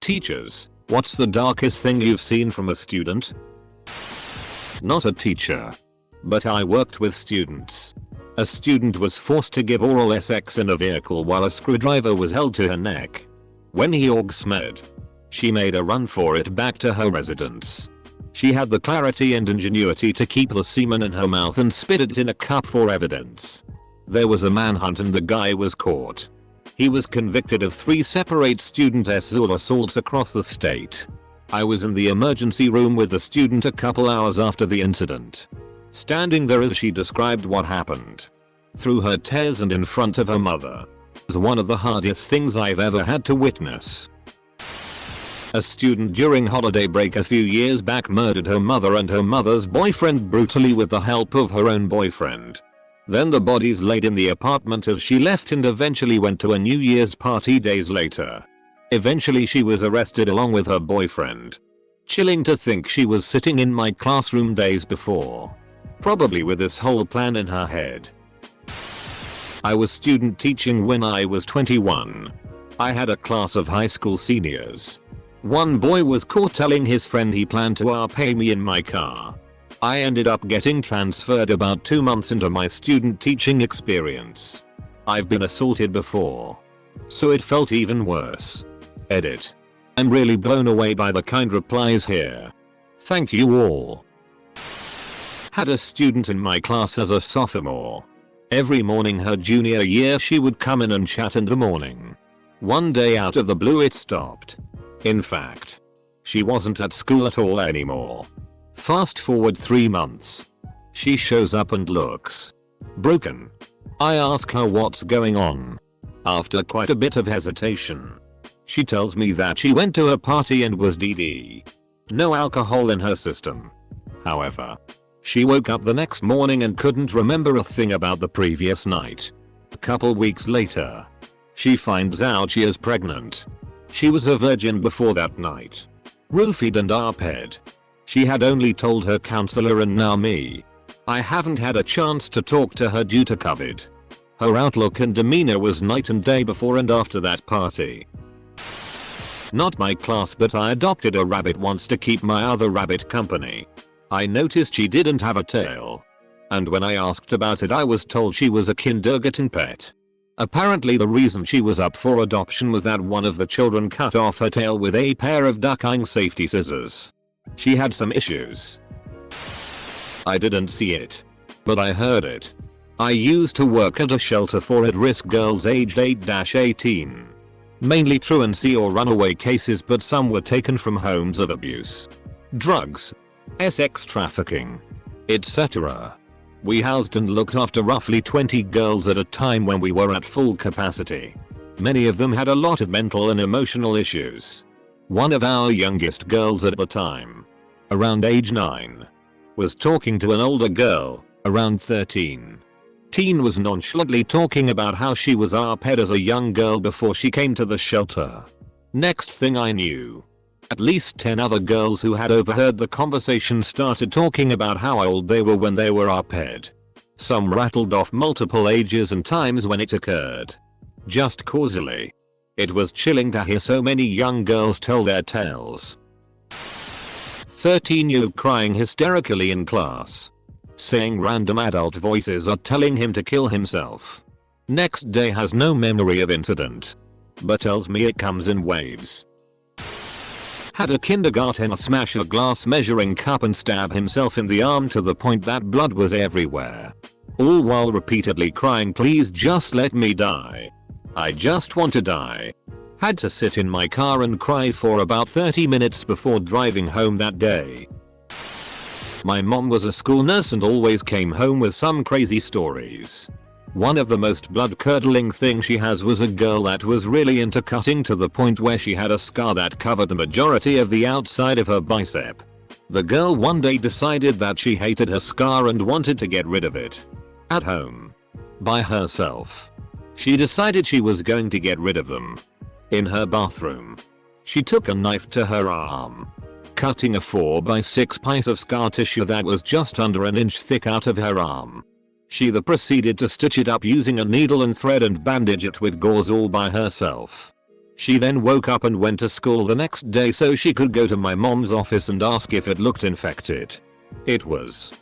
Teachers, what's the darkest thing you've seen from a student? Not a teacher. But I worked with students. A student was forced to give oral sex in a vehicle while a screwdriver was held to her neck. When he orgasmed, she made a run for it back to her residence. She had the clarity and ingenuity to keep the semen in her mouth and spit it in a cup for evidence. There was a manhunt and the guy was caught. He was convicted of 3 separate student sexual assaults across the state. I was in the emergency room with the student a couple hours after the incident. Standing there as she described what happened, through her tears and in front of her mother, was one of the hardest things I've ever had to witness. A student during holiday break a few years back murdered her mother and her mother's boyfriend brutally with the help of her own boyfriend. Then the bodies laid in the apartment as she left and eventually went to a New Year's party days later. Eventually she was arrested along with her boyfriend. Chilling to think she was sitting in my classroom days before, probably with this whole plan in her head. I was student teaching when I was 21. I had a class of high school seniors. One boy was caught telling his friend he planned to pay me in my car. I ended up getting transferred about 2 months into my student teaching experience. I've been assaulted before, so it felt even worse. Edit. I'm really blown away by the kind replies here. Thank you all. Had a student in my class as a sophomore. Every morning her junior year she would come in and chat in the morning. One day out of the blue it stopped. In fact, she wasn't at school at all anymore. Fast forward 3 months. She shows up and looks broken. I ask her what's going on. After quite a bit of hesitation, she tells me that she went to a party and was DD. No alcohol in her system. However, she woke up the next morning and couldn't remember a thing about the previous night. A couple weeks later, she finds out she is pregnant. She was a virgin before that night. Roofied and arped. She had only told her counselor and now me. I haven't had a chance to talk to her due to COVID. Her outlook and demeanor was night and day before and after that party. Not my class, but I adopted a rabbit once to keep my other rabbit company. I noticed she didn't have a tail. And when I asked about it I was told she was a kindergarten pet. Apparently the reason she was up for adoption was that one of the children cut off her tail with a pair of ducking safety scissors. She had some issues. I didn't see it, but I heard it. I used to work at a shelter for at-risk girls aged 8-18. Mainly truancy or runaway cases, but some were taken from homes of abuse, drugs, sex trafficking, etc. We housed and looked after roughly 20 girls at a time when we were at full capacity. Many of them had a lot of mental and emotional issues. One of our youngest girls at the time, around age 9, was talking to an older girl, around 13. Teen was nonchalantly talking about how she was arped as a young girl before she came to the shelter. Next thing I knew, at least 10 other girls who had overheard the conversation started talking about how old they were when they were arped. Some rattled off multiple ages and times when it occurred. Just causally. It was chilling to hear so many young girls tell their tales. 13-year-old crying hysterically in class, saying random adult voices are telling him to kill himself. Next day has no memory of incident, but tells me it comes in waves. Had a kindergartner smash a glass measuring cup and stab himself in the arm to the point that blood was everywhere. All while repeatedly crying, please just let me die. I just want to die. Had to sit in my car and cry for about 30 minutes before driving home that day. My mom was a school nurse and always came home with some crazy stories. One of the most blood-curdling things she has was a girl that was really into cutting to the point where she had a scar that covered the majority of the outside of her bicep. The girl one day decided that she hated her scar and wanted to get rid of it. At home. By herself. She decided she was going to get rid of them. In her bathroom. She took a knife to her arm, cutting a 4x6 piece of scar tissue that was just under an inch thick out of her arm. She then proceeded to stitch it up using a needle and thread and bandage it with gauze all by herself. She then woke up and went to school the next day so she could go to my mom's office and ask if it looked infected. It was.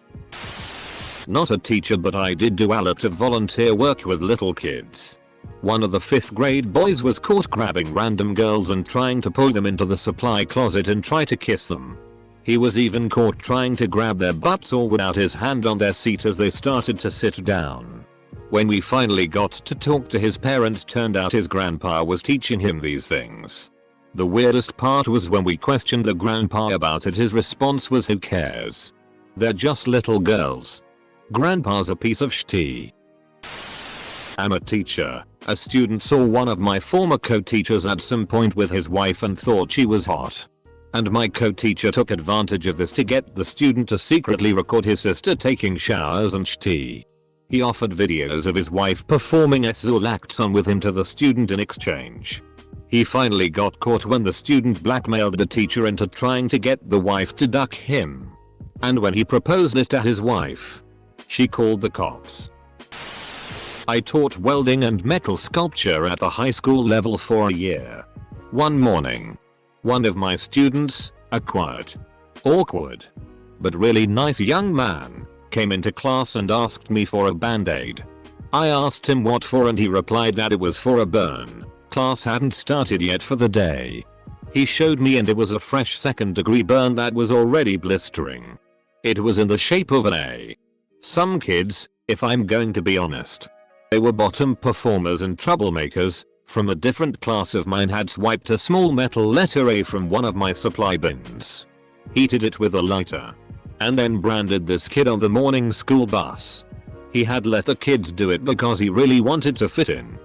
Not a teacher, but I did do a lot of volunteer work with little kids. One of the 5th grade boys was caught grabbing random girls and trying to pull them into the supply closet and try to kiss them. He was even caught trying to grab their butts or without his hand on their seat as they started to sit down. When we finally got to talk to his parents, turned out his grandpa was teaching him these things. The weirdest part was when we questioned the grandpa about it, his response was, "Who cares? They're just little girls. Grandpa's a piece of shit." I'm a teacher. A student saw one of my former co-teachers at some point with his wife and thought she was hot. And my co-teacher took advantage of this to get the student to secretly record his sister taking showers and shit. He offered videos of his wife performing sexual acts on with him to the student in exchange. He finally got caught when the student blackmailed the teacher into trying to get the wife to duck him. And when he proposed it to his wife, she called the cops. I taught welding and metal sculpture at the high school level for a year. One morning, one of my students, a quiet, awkward, but really nice young man, came into class and asked me for a band-aid. I asked him what for and he replied that it was for a burn. Class hadn't started yet for the day. He showed me and it was a fresh 2nd-degree burn that was already blistering. It was in the shape of an A. Some kids, if I'm going to be honest, they were bottom performers and troublemakers, from a different class of mine, had swiped a small metal letter A from one of my supply bins, heated it with a lighter, and then branded this kid on the morning school bus. He had let the kids do it because he really wanted to fit in.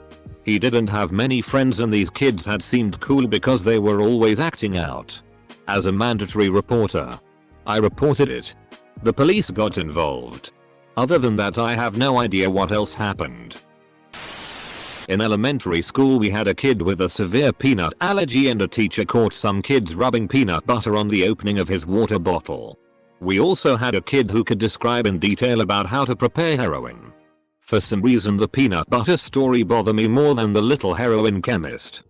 He didn't have many friends and these kids had seemed cool because they were always acting out. As a mandatory reporter, I reported it. The police got involved. Other than that, I have no idea what else happened. In elementary school we had a kid with a severe peanut allergy and a teacher caught some kids rubbing peanut butter on the opening of his water bottle. We also had a kid who could describe in detail about how to prepare heroin. For some reason the peanut butter story bothered me more than the little heroin chemist.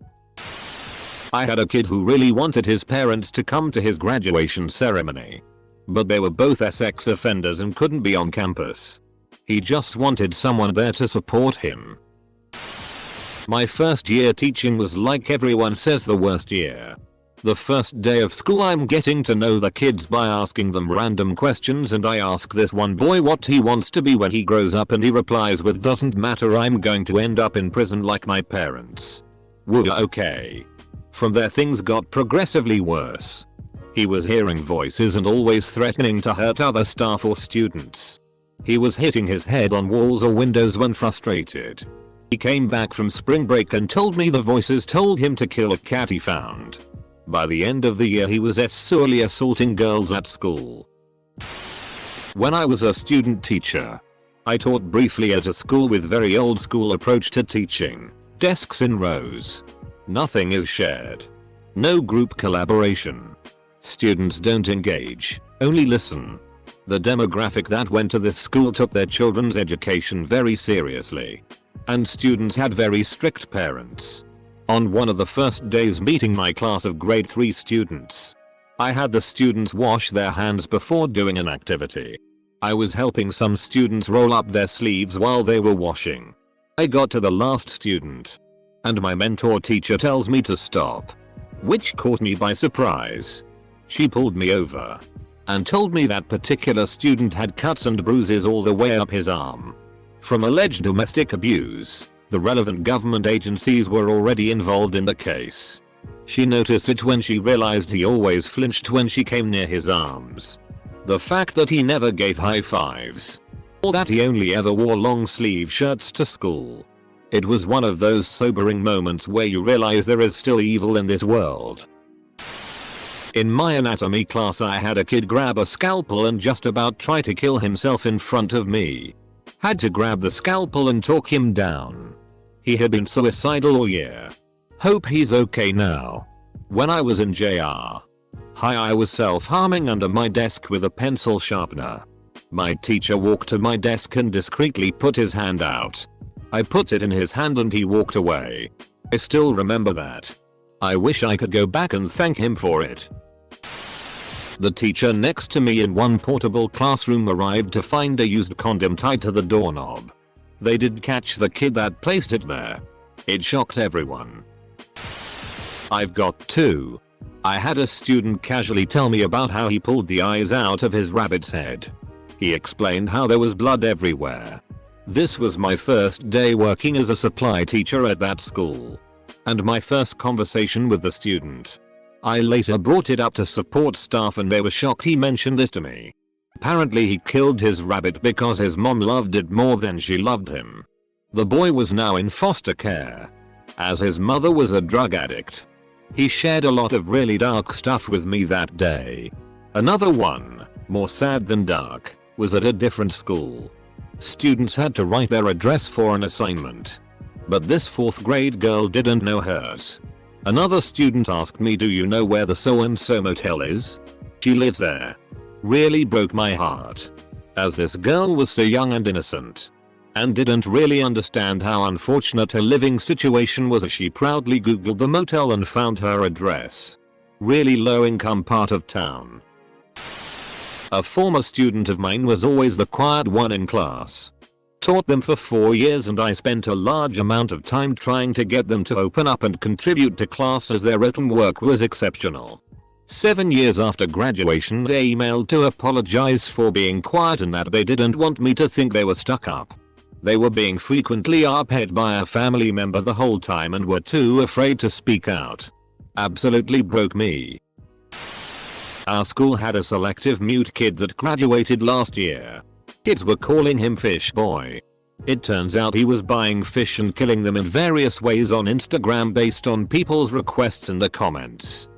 I had a kid who really wanted his parents to come to his graduation ceremony. But they were both sex offenders and couldn't be on campus. He just wanted someone there to support him. My first year teaching was, like everyone says, the worst year. The first day of school I'm getting to know the kids by asking them random questions, and I ask this one boy what he wants to be when he grows up and he replies with, "Doesn't matter, I'm going to end up in prison like my parents." Woo, okay. From there things got progressively worse. He was hearing voices and always threatening to hurt other staff or students. He was hitting his head on walls or windows when frustrated. He came back from spring break and told me the voices told him to kill a cat he found. By the end of the year he was sexually assaulting girls at school. When I was a student teacher, I taught briefly at a school with very old school approach to teaching. Desks in rows. Nothing is shared. No group collaboration. Students don't engage, only listen. The demographic that went to this school took their children's education very seriously. And students had very strict parents. On one of the first days meeting my class of grade 3 students, I had the students wash their hands before doing an activity. I was helping some students roll up their sleeves while they were washing. I got to the last student, and my mentor teacher tells me to stop, which caught me by surprise. She pulled me over and told me that particular student had cuts and bruises all the way up his arm from alleged domestic abuse. The relevant government agencies were already involved in the case. She noticed it when she realized he always flinched when she came near his arms. The fact that he never gave high fives, or that he only ever wore long sleeve shirts to school. It was one of those sobering moments where you realize there is still evil in this world. In my anatomy class I had a kid grab a scalpel and just about try to kill himself in front of me. Had to grab the scalpel and talk him down. He had been suicidal all year. Hope he's okay now. When I was in JR High I was self-harming under my desk with a pencil sharpener. My teacher walked to my desk and discreetly put his hand out. I put it in his hand and he walked away. I still remember that. I wish I could go back and thank him for it. The teacher next to me in one portable classroom arrived to find a used condom tied to the doorknob. They did catch the kid that placed it there. It shocked everyone. I've got two. I had a student casually tell me about how he pulled the eyes out of his rabbit's head. He explained how there was blood everywhere. This was my first day working as a supply teacher at that school, and my first conversation with the student. I later brought it up to support staff and they were shocked he mentioned it to me. Apparently he killed his rabbit because his mom loved it more than she loved him. The boy was now in foster care, as his mother was a drug addict. He shared a lot of really dark stuff with me that day. Another one, more sad than dark, was at a different school. Students had to write their address for an assignment, but this 4th grade girl didn't know hers. Another student asked me, "Do you know where the so and so motel is? She lives there." Really broke my heart, as this girl was so young and innocent, and didn't really understand how unfortunate her living situation was as she proudly googled the motel and found her address. Really low income part of town. A former student of mine was always the quiet one in class. Taught them for 4 years and I spent a large amount of time trying to get them to open up and contribute to class as their written work was exceptional. 7 years after graduation they emailed to apologize for being quiet and that they didn't want me to think they were stuck up. They were being frequently upset by a family member the whole time and were too afraid to speak out. Absolutely broke me. Our school had a selective mute kid that graduated last year. Kids were calling him Fish Boy. It turns out he was buying fish and killing them in various ways on Instagram based on people's requests in the comments.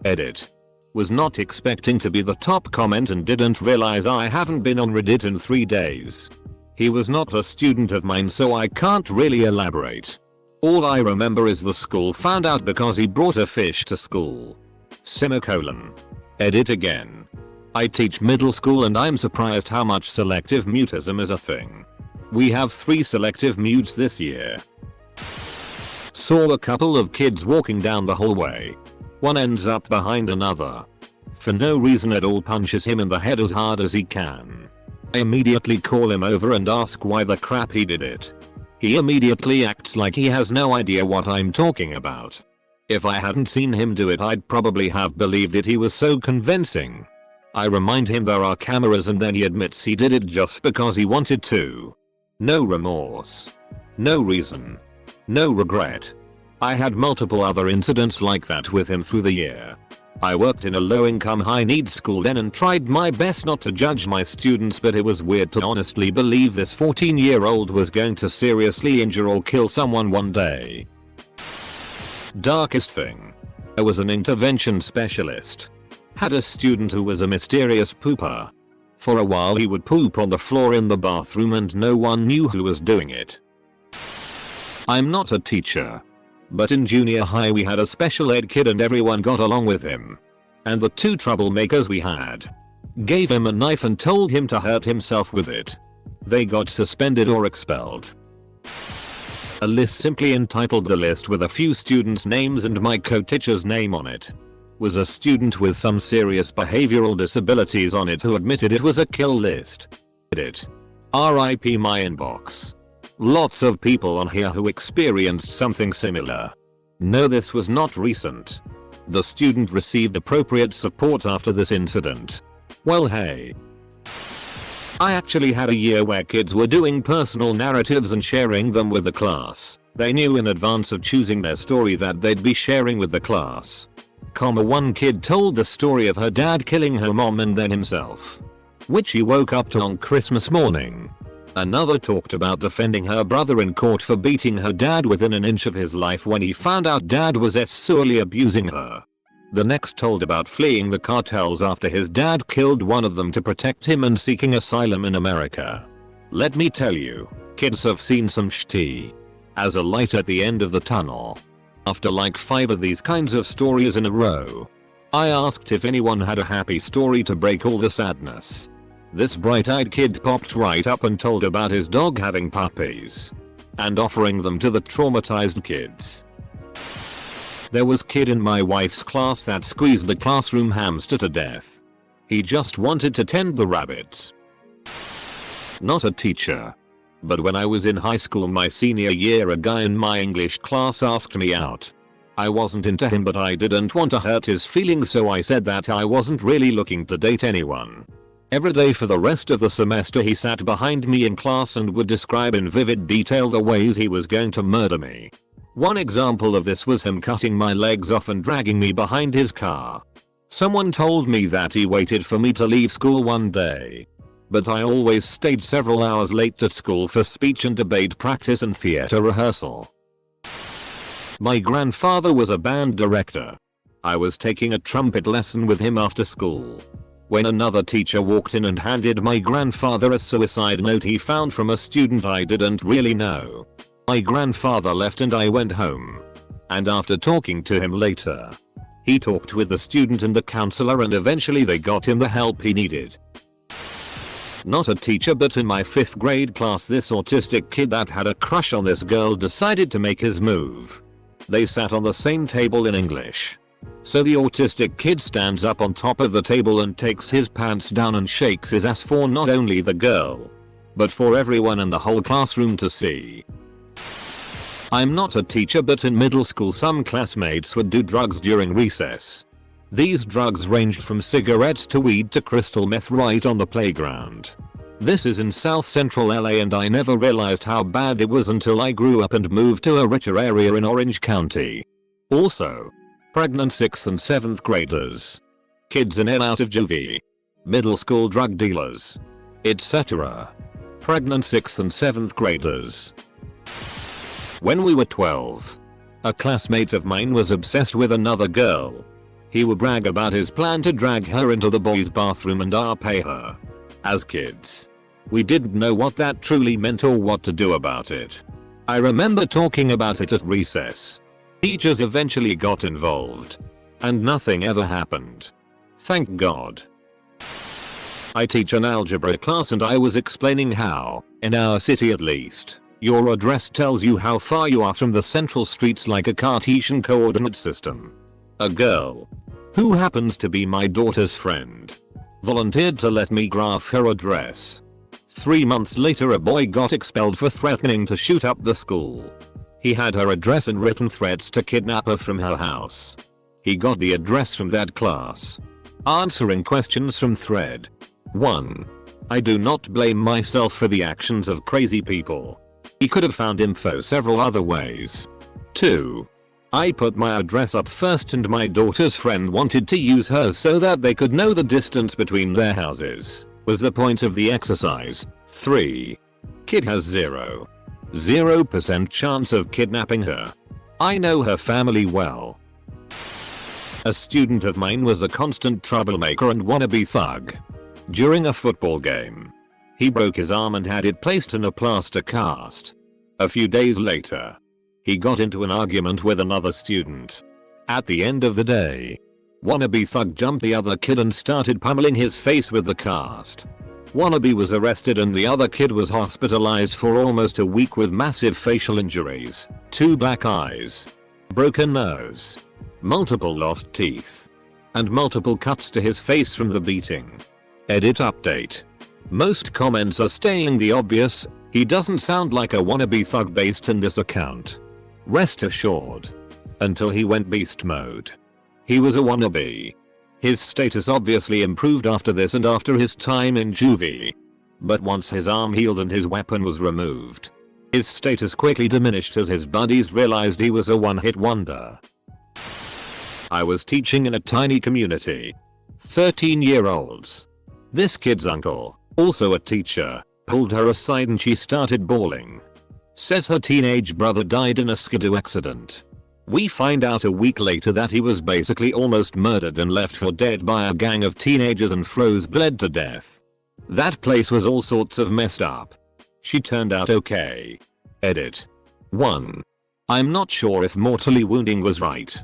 Edit. Was not expecting to be the top comment and didn't realize I haven't been on Reddit in 3 days. He was not a student of mine so I can't really elaborate. All I remember is the school found out because he brought a fish to school. Edit again. I teach middle school and I'm surprised how much selective mutism is a thing. We have 3 selective mutes this year. Saw a couple of kids walking down the hallway. One ends up behind another. For no reason at all punches him in the head as hard as he can. I immediately call him over and ask why the crap he did it. He immediately acts like he has no idea what I'm talking about. If I hadn't seen him do it I'd probably have believed it, he was so convincing. I remind him there are cameras and then he admits he did it just because he wanted to. No remorse. No reason. No regret. I had multiple other incidents like that with him through the year. I worked in a low-income high-needs school then and tried my best not to judge my students, but it was weird to honestly believe this 14-year-old was going to seriously injure or kill someone one day. Darkest thing. I was an intervention specialist. Had a student who was a mysterious pooper. For a while he would poop on the floor in the bathroom and no one knew who was doing it. I'm not a teacher, but in junior high we had a special ed kid and everyone got along with him. And the 2 troublemakers we had gave him a knife and told him to hurt himself with it. They got suspended or expelled. A list simply entitled "The List" with a few students' names and my co-teacher's name on it. Was a student with some serious behavioral disabilities on it who admitted it was a kill list. Edit. RIP my inbox. Lots of people on here who experienced something similar. No, this was not recent. The student received appropriate support after this incident. Well, hey. I actually had a year where kids were doing personal narratives and sharing them with the class. They knew in advance of choosing their story that they'd be sharing with the class. One kid told the story of her dad killing her mom and then himself, which he woke up to on Christmas morning. Another talked about defending her brother in court for beating her dad within an inch of his life when he found out dad was sexually abusing her. The next told about fleeing the cartels after his dad killed one of them to protect him and seeking asylum in America. Let me tell you, kids have seen some shitty as a light at the end of the tunnel. After like 5 of these kinds of stories in a row, I asked if anyone had a happy story to break all the sadness. This bright-eyed kid popped right up and told about his dog having puppies and offering them to the traumatized kids. There was kid in my wife's class that squeezed the classroom hamster to death. He just wanted to tend the rabbits. Not a teacher. But when I was in high school my senior year, a guy in my English class asked me out. I wasn't into him, but I didn't want to hurt his feelings, so I said that I wasn't really looking to date anyone. Every day for the rest of the semester he sat behind me in class and would describe in vivid detail the ways he was going to murder me. One example of this was him cutting my legs off and dragging me behind his car. Someone told me that he waited for me to leave school one day. But I always stayed several hours late at school for speech and debate practice and theater rehearsal. My grandfather was a band director. I was taking a trumpet lesson with him after school, when another teacher walked in and handed my grandfather a suicide note he found from a student I didn't really know. My grandfather left and I went home. And after talking to him later, he talked with the student and the counselor, and eventually they got him the help he needed. Not a teacher, but in my 5th grade class this autistic kid that had a crush on this girl decided to make his move. They sat on the same table in English. So the autistic kid stands up on top of the table and takes his pants down and shakes his ass for not only the girl, but for everyone in the whole classroom to see. I'm not a teacher, but in middle school some classmates would do drugs during recess. These drugs ranged from cigarettes to weed to crystal meth right on the playground. This is in South Central LA, and I never realized how bad it was until I grew up and moved to a richer area in Orange County. Also, pregnant 6th and 7th graders, kids in and out of juvie, middle school drug dealers, etc. Pregnant 6th and 7th graders. When we were 12, a classmate of mine was obsessed with another girl. He would brag about his plan to drag her into the boys' bathroom and pay her. As kids, we didn't know what that truly meant or what to do about it. I remember talking about it at recess. Teachers eventually got involved, and nothing ever happened. Thank God. I teach an algebra class and I was explaining how, in our city at least, your address tells you how far you are from the central streets like a Cartesian coordinate system. A girl, who happens to be my daughter's friend, volunteered to let me graph her address. 3 months later a boy got expelled for threatening to shoot up the school. He had her address and written threats to kidnap her from her house. He got the address from that class. Answering questions from thread 1. I do not blame myself for the actions of crazy people. He could have found info several other ways. 2. I put my address up first and my daughter's friend wanted to use hers so that they could know the distance between their houses, was the point of the exercise. 3. Kid has 0% chance of kidnapping her. I know her family well. A student of mine was a constant troublemaker and wannabe thug. During a football game, he broke his arm and had it placed in a plaster cast. A few days later, he got into an argument with another student. At the end of the day, wannabe thug jumped the other kid and started pummeling his face with the cast. Wannabe was arrested and the other kid was hospitalized for almost a week with massive facial injuries, 2 black eyes, broken nose, multiple lost teeth, and multiple cuts to his face from the beating. Edit update. Most comments are stating the obvious, he doesn't sound like a wannabe thug based in this account. Rest assured. Until he went beast mode, he was a wannabe. His status obviously improved after this and after his time in juvie. But once his arm healed and his weapon was removed, his status quickly diminished as his buddies realized he was a one-hit wonder. I was teaching in a tiny community. 13-year-olds. This kid's uncle, also a teacher, pulled her aside and she started bawling. Says her teenage brother died in a skidoo accident. We find out a week later that he was basically almost murdered and left for dead by a gang of teenagers and bled to death. That place was all sorts of messed up. She turned out okay. Edit. 1. I'm not sure if mortally wounding was right.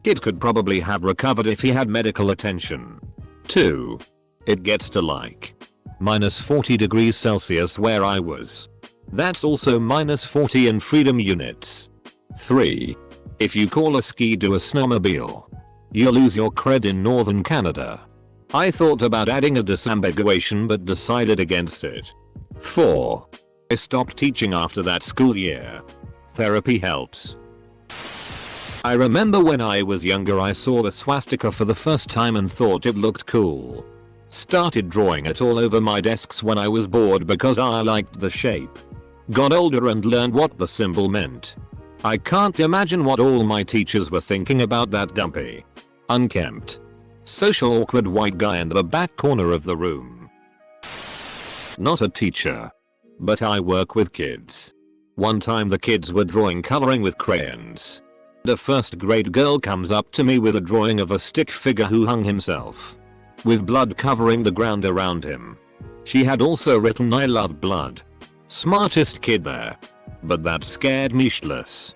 Kid could probably have recovered if he had medical attention. 2. It gets to like -40 degrees Celsius where I was. That's also -40 in freedom units. 3. If you call a ski-doo a snowmobile, you lose your cred in northern Canada. I thought about adding a disambiguation but decided against it. 4. I stopped teaching after that school year. Therapy helps. I remember when I was younger I saw the swastika for the first time and thought it looked cool. Started drawing it all over my desks when I was bored because I liked the shape. Got older and learned what the symbol meant. I can't imagine what all my teachers were thinking about that dumpy, unkempt, social awkward white guy in the back corner of the room. Not a teacher, but I work with kids. One time the kids were coloring with crayons. The first grade girl comes up to me with a drawing of a stick figure who hung himself, with blood covering the ground around him. She had also written "I love blood." Smartest kid there. But that scared me shitless.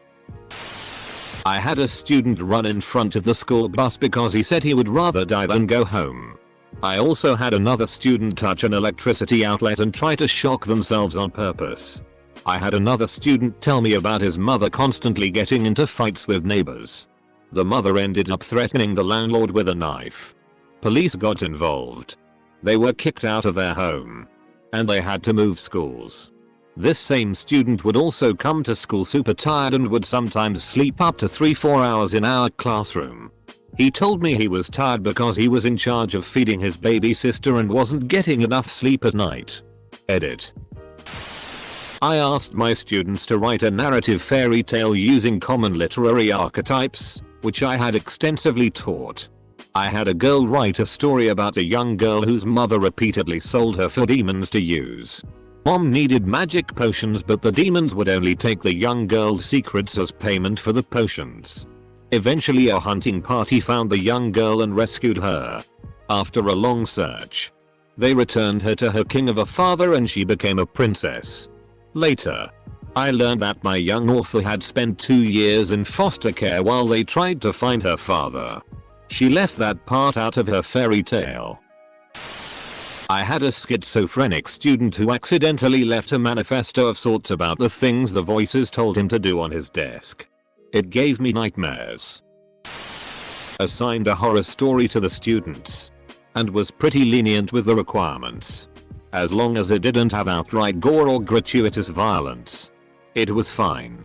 I had a student run in front of the school bus because he said he would rather die than go home. I also had another student touch an electricity outlet and try to shock themselves on purpose. I had another student tell me about his mother constantly getting into fights with neighbors. The mother ended up threatening the landlord with a knife. Police got involved. They were kicked out of their home. And they had to move schools. This same student would also come to school super tired and would sometimes sleep up to 3-4 hours in our classroom. He told me he was tired because he was in charge of feeding his baby sister and wasn't getting enough sleep at night. Edit. I asked my students to write a narrative fairy tale using common literary archetypes, which I had extensively taught. I had a girl write a story about a young girl whose mother repeatedly sold her for demons to use. Mom needed magic potions but the demons would only take the young girl's secrets as payment for the potions. Eventually a hunting party found the young girl and rescued her. After a long search, they returned her to her king of a father and she became a princess. Later, I learned that my young author had spent 2 years in foster care while they tried to find her father. She left that part out of her fairy tale. I had a schizophrenic student who accidentally left a manifesto of sorts about the things the voices told him to do on his desk. It gave me nightmares. Assigned a horror story to the students, and was pretty lenient with the requirements. As long as it didn't have outright gore or gratuitous violence, it was fine.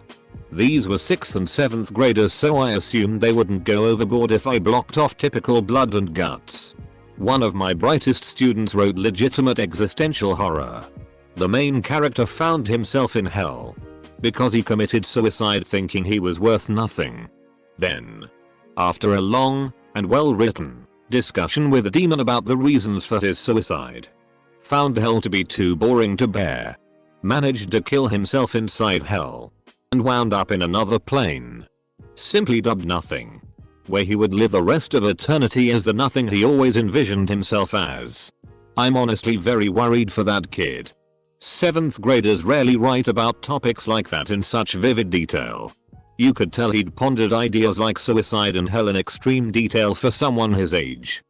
These were 6th and 7th graders so I assumed they wouldn't go overboard if I blocked off typical blood and guts. One of my brightest students wrote legitimate existential horror. The main character found himself in hell because he committed suicide thinking he was worth nothing. Then, after a long and well-written discussion with a demon about the reasons for his suicide, found hell to be too boring to bear, managed to kill himself inside hell, and wound up in another plane, simply dubbed Nothing, where he would live the rest of eternity as the nothing he always envisioned himself as. I'm honestly very worried for that kid. 7th graders rarely write about topics like that in such vivid detail. You could tell he'd pondered ideas like suicide and hell in extreme detail for someone his age.